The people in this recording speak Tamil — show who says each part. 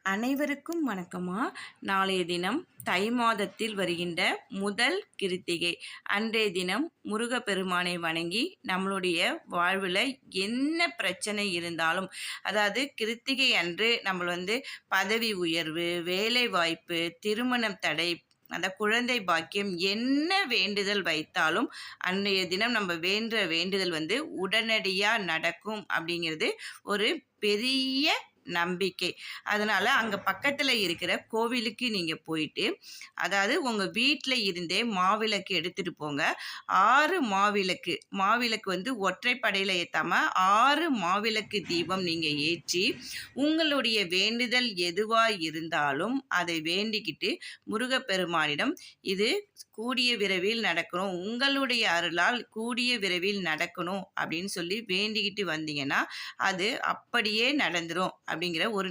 Speaker 1: அனைவருக்கும் வணக்கமா. நாளைய தினம் தை மாதத்தில் வருகின்ற முதல் கிருத்திகை அன்றைய தினம் முருகப்பெருமானை வணங்கி நம்மளுடைய வாழ்வில் என்ன பிரச்சனை இருந்தாலும், அதாவது கிருத்திகை அன்று நம்ம பதவி உயர்வு, வேலை வாய்ப்பு, திருமணம் தடை, அந்த குழந்தை பாக்கியம் என்ன வேண்டுதல் வைத்தாலும் அன்றைய தினம் நம்ம வேண்டுற வேண்டுதல் உடனடியாக நடக்கும் அப்படிங்கிறது ஒரு பெரிய நம்பிக்கை. அதனால அங்க பக்கத்துல இருக்கிற கோவிலுக்கு நீங்க போயிட்டு, அதாவது உங்க வீட்ல இருந்தே மாவிளக்கு எடுத்துட்டு போங்க. 6 மாவிளக்கு ஒற்றைப்படையில ஏத்தாம 6 மாவிளக்கு தீபம் நீங்க ஏற்றி உங்களுடைய வேண்டுதல் எதுவா இருந்தாலும் அதை வேண்டிக்கிட்டு முருகப்பெருமானிடம் இது கூடிய விரைவில் நடக்கணும், உங்களுடைய அருளால் கூடிய விரைவில் நடக்கணும் அப்படின்னு சொல்லி வேண்டிக்கிட்டு வந்தீங்கன்னா அது அப்படியே நடந்துரும் அப்படிங்கிற ஒரு